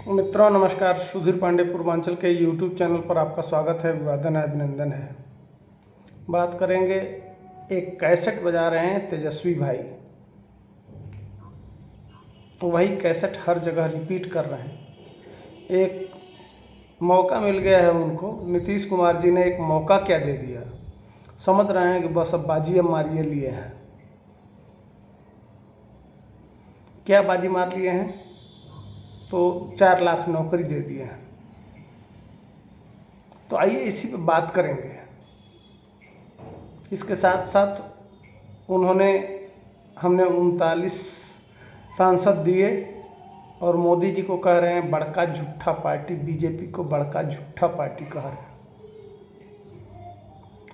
मित्रों नमस्कार। सुधीर पांडे पूर्वांचल के यूट्यूब चैनल पर आपका स्वागत है, अभिवादन है, अभिनंदन है। बात करेंगे, एक कैसेट बजा रहे हैं तेजस्वी भाई, तो वही कैसेट हर जगह रिपीट कर रहे हैं। एक मौका मिल गया है उनको, नीतीश कुमार जी ने एक मौका क्या दे दिया, समझ रहे हैं कि बस अब बाजी अब मारिए लिए हैं। क्या बाजी मार लिए हैं? तो 4 लाख नौकरी दे दिए हैं। तो आइए इसी पे बात करेंगे। इसके साथ साथ हमने 39 सांसद दिए और मोदी जी को कह रहे हैं बड़का झूठा पार्टी, बीजेपी को बड़का झूठा पार्टी कह रहे हैं।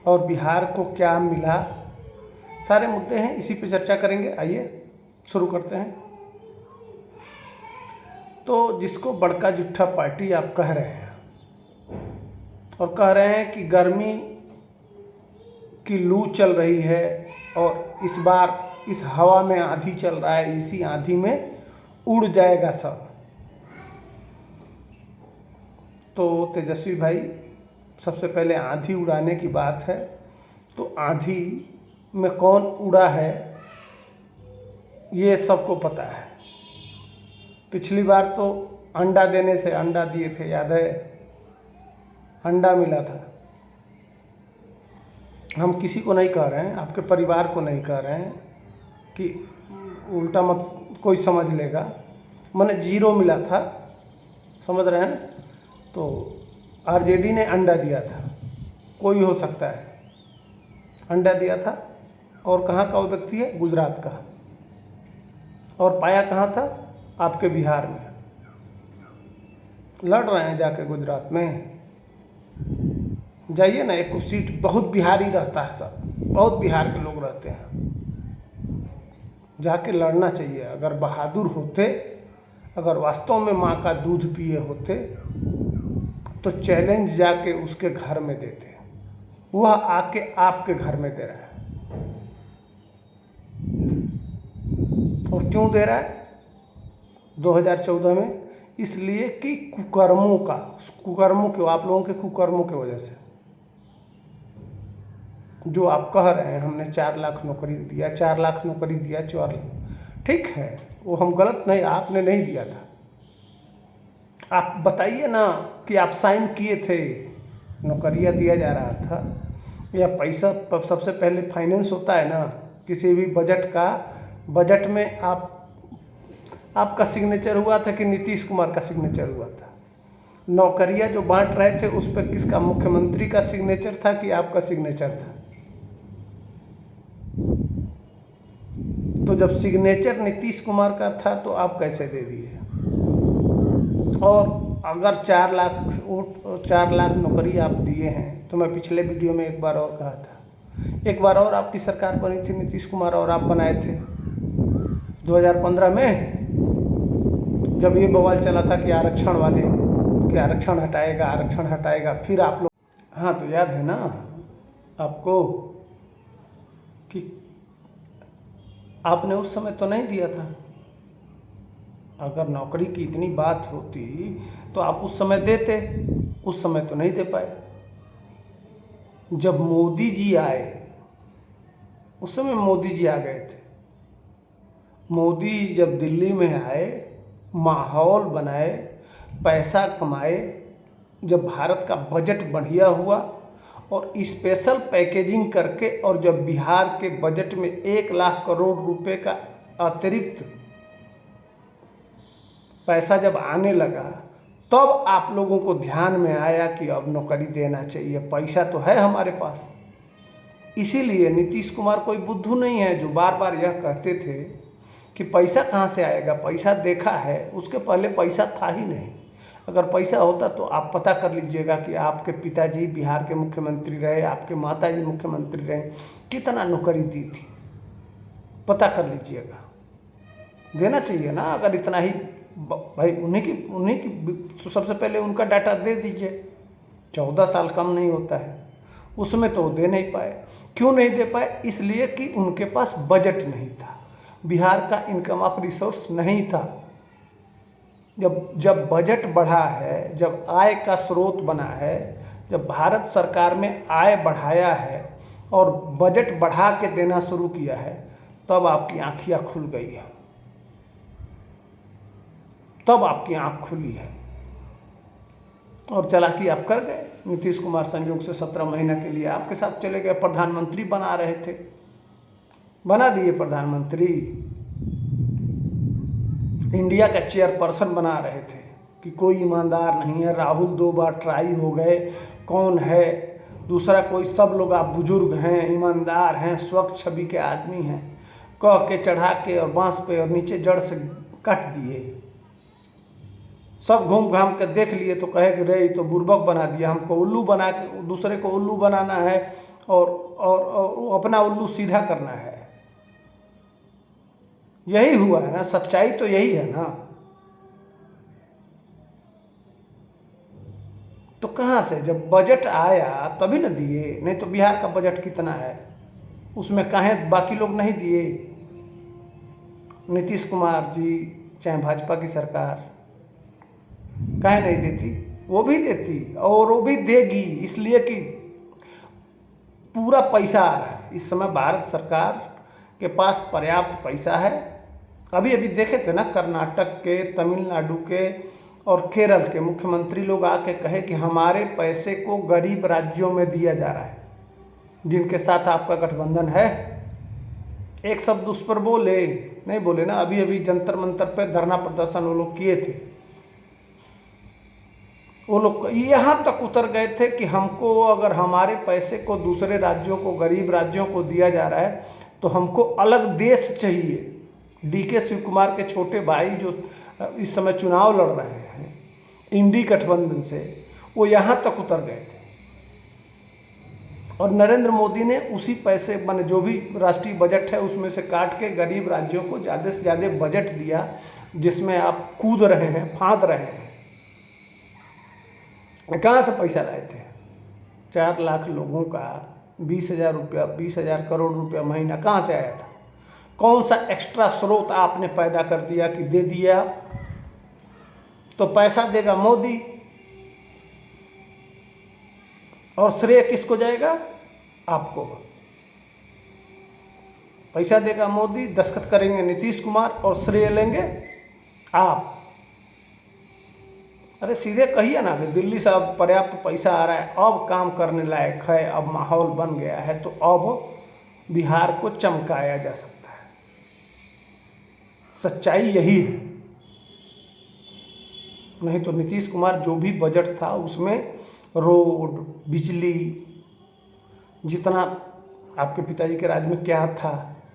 और बिहार को क्या मिला, सारे मुद्दे हैं, इसी पे चर्चा करेंगे। आइए शुरू करते हैं। तो जिसको बड़का झूठा पार्टी आप कह रहे हैं और कह रहे हैं कि गर्मी की लू चल रही है और इस बार इस हवा में आंधी चल रहा है, इसी आंधी में उड़ जाएगा सब। तो तेजस्वी भाई, सबसे पहले आंधी उड़ाने की बात है, तो आंधी में कौन उड़ा है ये सबको पता है। पिछली बार तो अंडा देने से अंडा दिए थे, याद है? अंडा मिला था। हम किसी को नहीं कह रहे हैं, आपके परिवार को नहीं कह रहे हैं कि उल्टा मत कोई समझ लेगा। मैंने 0 मिला था, समझ रहे हैं ना? तो आरजेडी ने अंडा दिया था, कोई हो सकता है, अंडा दिया था। और कहाँ का वो व्यक्ति है? गुजरात का। और पाया कहाँ था? आपके बिहार में। लड़ रहे हैं जाके गुजरात में। जाइए ना, एक सीट बहुत बिहारी रहता है, सब बहुत बिहार के लोग रहते हैं। जाके लड़ना चाहिए। अगर बहादुर होते, अगर वास्तव में माँ का दूध पिए होते तो चैलेंज जाके उसके घर में देते। वह आके आपके घर में दे रहा है। और क्यों दे रहा है 2014 में? इसलिए कि कुकर्मों के, आप लोगों के कुकर्मों की वजह से। जो आप कह रहे हैं हमने 4 लाख नौकरी दिया, 4 लाख नौकरी दिया, 4 लाख, ठीक है, वो हम गलत नहीं, आपने नहीं दिया था। आप बताइए ना कि आप साइन किए थे, नौकरियाँ दिया जा रहा था, या पैसा सबसे पहले फाइनेंस होता है ना किसी भी बजट का। बजट में आपका सिग्नेचर हुआ था कि नीतीश कुमार का सिग्नेचर हुआ था? नौकरियां जो बांट रहे थे उस पर किसका, मुख्यमंत्री का सिग्नेचर था कि आपका सिग्नेचर था? तो जब सिग्नेचर नीतीश कुमार का था तो आप कैसे दे दिए? और अगर 4 लाख नौकरी आप दिए हैं, तो मैं पिछले वीडियो में एक बार और कहा था, एक बार और आपकी सरकार बनी थी नीतीश कुमार और आप बनाए थे 2015 में, जब ये बवाल चला था कि आरक्षण वाले, कि आरक्षण हटाएगा। फिर आप लोग, हाँ तो याद है ना आपको कि आपने उस समय तो नहीं दिया था। अगर नौकरी की इतनी बात होती तो आप उस समय देते, उस समय तो नहीं दे पाए। जब मोदी जी आए, उस समय मोदी जी आ गए थे। मोदी जब दिल्ली में आए, माहौल बनाए, पैसा कमाए, जब भारत का बजट बढ़िया हुआ और स्पेशल पैकेजिंग करके, और जब बिहार के बजट में 1 लाख करोड़ रुपए का अतिरिक्त पैसा जब आने लगा, तब आप लोगों को ध्यान में आया कि अब नौकरी देना चाहिए, पैसा तो है हमारे पास। इसीलिए नीतीश कुमार कोई बुद्धू नहीं है जो बार बार यह कहते थे कि पैसा कहाँ से आएगा। पैसा देखा है, उसके पहले पैसा था ही नहीं। अगर पैसा होता तो आप पता कर लीजिएगा कि आपके पिताजी बिहार के मुख्यमंत्री रहे, आपके माताजी मुख्यमंत्री रहे, कितना नौकरी दी थी, पता कर लीजिएगा। देना चाहिए ना, अगर इतना ही भाई उन्हीं की तो सबसे पहले उनका डाटा दे दीजिए। 14 साल कम नहीं होता है, उसमें तो दे नहीं पाए। क्यों नहीं दे पाए? इसलिए कि उनके पास बजट नहीं था, बिहार का इनकम ऑफ रिसोर्स नहीं था। जब जब बजट बढ़ा है, जब आय का स्रोत बना है, जब भारत सरकार में आय बढ़ाया है और बजट बढ़ा के देना शुरू किया है, तब आपकी आँखियाँ खुल गई है, तब आपकी आँख खुली है। और चालाकी आप कर गए। नीतीश कुमार संयोग से 17 महीना के लिए आपके साथ चले गए, प्रधानमंत्री बना रहे थे, बना दिए प्रधानमंत्री, इंडिया का चेयरपर्सन बना रहे थे कि कोई ईमानदार नहीं है। राहुल 2 बार ट्राई हो गए, कौन है दूसरा कोई, सब लोग आप बुजुर्ग हैं, ईमानदार हैं, स्वच्छ छवि के आदमी हैं, कह के चढ़ा के और बांस पे और नीचे जड़ से काट दिए। सब घूम घाम के देख लिए तो कहे कि रे तो बुर्बक बना दिया, हमको उल्लू बना के दूसरे को उल्लू बनाना है और अपना उल्लू सीधा करना है। यही हुआ है ना, सच्चाई तो यही है ना। तो कहाँ से, जब बजट आया तभी न दिए, नहीं तो बिहार का बजट कितना है उसमें काहे बाकी लोग नहीं दिए। नीतीश कुमार जी चाहे भाजपा की सरकार काहे नहीं देती, वो भी देती और वो भी देगी, इसलिए कि पूरा पैसा आ रहा है इस समय। भारत सरकार के पास पर्याप्त पैसा है। अभी अभी देखे थे ना, कर्नाटक के, तमिलनाडु के और केरल के मुख्यमंत्री लोग आके कहे कि हमारे पैसे को गरीब राज्यों में दिया जा रहा है जिनके साथ आपका गठबंधन है। एक शब्द उस पर बोले नहीं, बोले ना। अभी अभी जंतर मंतर पे धरना प्रदर्शन वो लोग किए थे। वो लोग यहाँ तक उतर गए थे कि हमको अगर हमारे पैसे को दूसरे राज्यों को, गरीब राज्यों को दिया जा रहा है तो हमको अलग देश चाहिए। DK शिव कुमार के छोटे भाई जो इस समय चुनाव लड़ रहे हैं इंडी गठबंधन से, वो यहाँ तक उतर गए थे। और नरेंद्र मोदी ने उसी पैसे माने जो भी राष्ट्रीय बजट है उसमें से काट के गरीब राज्यों को ज़्यादा से ज़्यादा बजट दिया, जिसमें आप कूद रहे हैं, फांद रहे हैं। कहाँ से पैसा लाए थे? 4 लाख लोगों का 20,000 रुपया, 20,000 करोड़ रुपया महीना कहाँ से आया था? कौन सा एक्स्ट्रा स्रोत आपने पैदा कर दिया कि दे दिया? तो पैसा देगा मोदी और श्रेय किसको जाएगा? आपको। पैसा देगा मोदी, दस्तखत करेंगे नीतीश कुमार और श्रेय लेंगे आप। अरे सीधे कहिए ना कि दिल्ली से अब पर्याप्त पैसा आ रहा है, अब काम करने लायक है, अब माहौल बन गया है, तो अब बिहार को चमकाया जा सकता है। सच्चाई यही है। नहीं तो नीतीश कुमार जो भी बजट था उसमें रोड, बिजली, जितना आपके पिताजी के राज में क्या था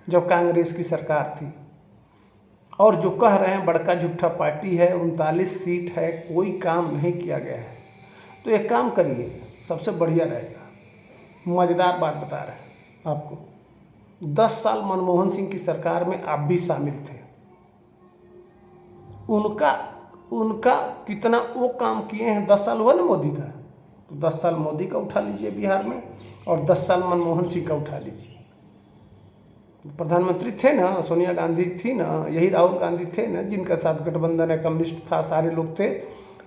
जब कांग्रेस की सरकार थी, और जो कह रहे हैं बड़का झूठा पार्टी है, 39 सीट है, कोई काम नहीं किया गया है। तो एक काम करिए, सबसे बढ़िया रहेगा, मज़ेदार बात बता रहे हैं आपको। 10 साल मनमोहन सिंह की सरकार में आप भी शामिल थे। उनका कितना वो काम किए हैं। 10 साल हुआ ना मोदी का, तो 10 साल मोदी का उठा लीजिए बिहार में, और 10 साल मनमोहन सिंह का उठा लीजिए। प्रधानमंत्री थे ना, सोनिया गांधी थी ना, यही राहुल गांधी थे ना, जिनका साथ गठबंधन है, कम्युनिस्ट था, सारे लोग थे।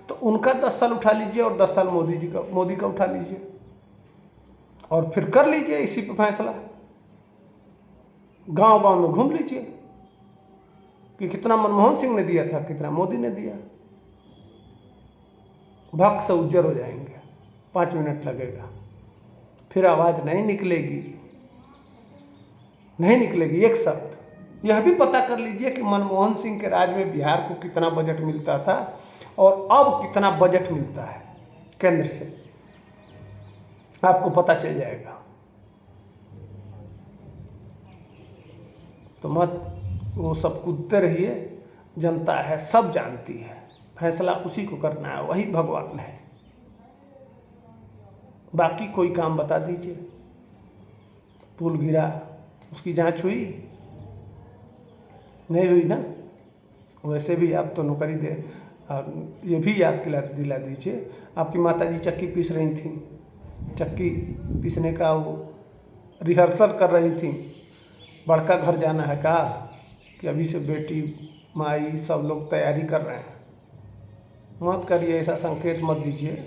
तो उनका 10 साल उठा लीजिए और 10 साल मोदी का उठा लीजिए, और फिर कर लीजिए इसी पे फैसला। गांव गांव में घूम लीजिए कि कितना मनमोहन सिंह ने दिया था, कितना मोदी ने दिया। भक्त से उज्जर हो जाएंगे, 5 मिनट लगेगा, फिर आवाज़ नहीं निकलेगी, नहीं निकलेगी एक शब्द। यह भी पता कर लीजिए कि मनमोहन सिंह के राज में बिहार को कितना बजट मिलता था और अब कितना बजट मिलता है केंद्र से, आपको पता चल जाएगा। तो मत वो सब कूदते रहिए, जनता है, सब जानती है, फैसला उसी को करना है, वही भगवान है। बाकी कोई काम बता दीजिए। पुल गिरा, उसकी जांच हुई? नहीं हुई ना। वैसे भी आप तो नौकरी दे, ये भी याद दिला दीजिए, आपकी माताजी चक्की पीस रही थी, चक्की पीसने का वो रिहर्सल कर रही थी। बड़का घर जाना है का कि अभी से बेटी माई सब लोग तैयारी कर रहे हैं। मत करिए, ऐसा संकेत मत दीजिए।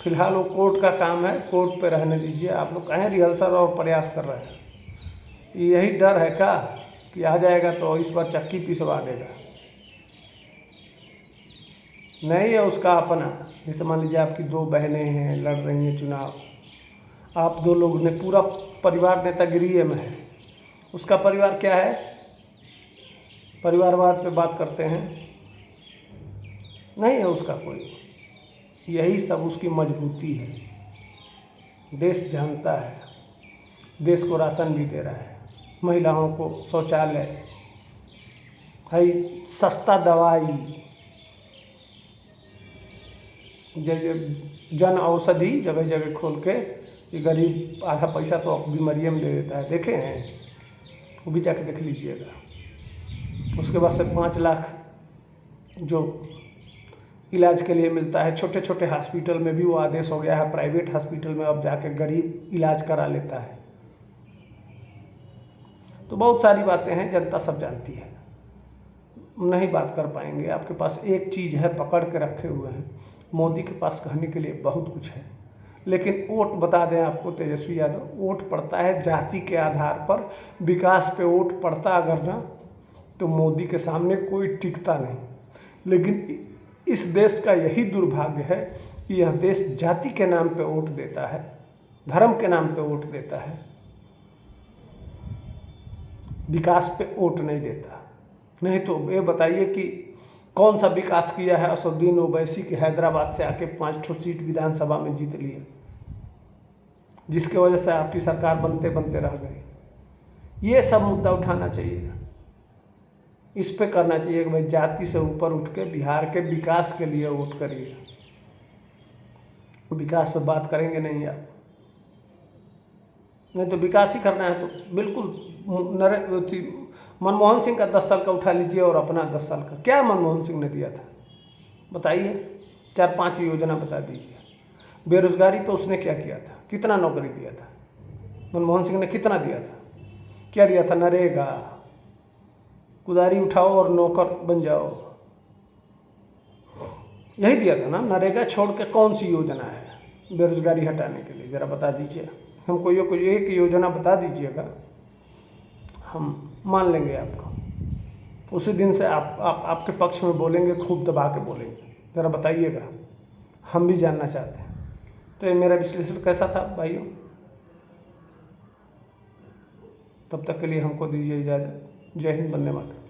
फिलहाल वो कोर्ट का काम है, कोर्ट पे रहने दीजिए। आप लोग कहें रिहर्सल और प्रयास कर रहे हैं, यही डर है क्या कि आ जाएगा तो इस बार चक्की पिसवा देगा? नहीं है उसका अपना। जैसे मान लीजिए आपकी 2 बहनें हैं, लड़ रही हैं चुनाव, आप 2 लोग ने, पूरा परिवार नेतागिरी में है। उसका परिवार क्या है? परिवारवाद पे बात करते हैं, नहीं है उसका कोई। यही सब उसकी मजबूती है। देश जानता है, देश को राशन भी दे रहा है, महिलाओं को शौचालय है, सस्ता दवाई, जन औषधि जगह जगह खोल के, ये गरीब आधा पैसा तो बीमारियों में दे देता है, देखे हैं? वो भी जाके देख लीजिएगा। उसके बाद से 5 लाख जो इलाज के लिए मिलता है, छोटे छोटे हॉस्पिटल में भी वो आदेश हो गया है, प्राइवेट हॉस्पिटल में अब जाके गरीब इलाज करा लेता है। तो बहुत सारी बातें हैं, जनता सब जानती है, नहीं बात कर पाएंगे। आपके पास एक चीज़ है, पकड़ के रखे हुए हैं। मोदी के पास कहने के लिए बहुत कुछ है, लेकिन वोट बता दें आपको, तेजस्वी यादव, वोट पड़ता है जाति के आधार पर। विकास पे वोट पड़ता अगर ना, तो मोदी के सामने कोई टिकता नहीं। लेकिन इस देश का यही दुर्भाग्य है कि यह देश जाति के नाम पे वोट देता है, धर्म के नाम पे वोट देता है, विकास पे वोट नहीं देता। नहीं तो ये बताइए कि कौन सा विकास किया है असदुद्दीन ओवैसी के हैदराबाद से आके 5 सीट विधानसभा में जीत लिए, जिसके वजह से आपकी सरकार बनते बनते रह गई। ये सब मुद्दा उठाना चाहिए, इस पे करना चाहिए कि भाई जाति से ऊपर उठ के बिहार के विकास के लिए वोट करिए। विकास पे बात करेंगे नहीं आप, नहीं तो विकास ही करना है तो बिल्कुल मनमोहन सिंह का 10 साल का उठा लीजिए और अपना 10 साल का। क्या मनमोहन सिंह ने दिया था बताइए? 4-5 योजना बता दीजिए। बेरोजगारी पे उसने क्या किया था? कितना नौकरी दिया था? मनमोहन सिंह ने कितना दिया था? क्या दिया था? नरेगा, कुदारी उठाओ और नौकर बन जाओ, यही दिया था ना। नरेगा छोड़ के कौन सी योजना है बेरोजगारी हटाने के लिए? ज़रा बता दीजिए हमको, ये कोई एक योजना बता दीजिएगा, हम मान लेंगे आपको। उसी दिन से आपके पक्ष में बोलेंगे, खूब दबा के बोलेंगे। ज़रा बताइएगा, हम भी जानना चाहते हैं। तो ये मेरा विश्लेषण कैसा था भाइयों? तब तक के लिए हमको दीजिए इजाज़त। जय हिंद, वंदे मातरम।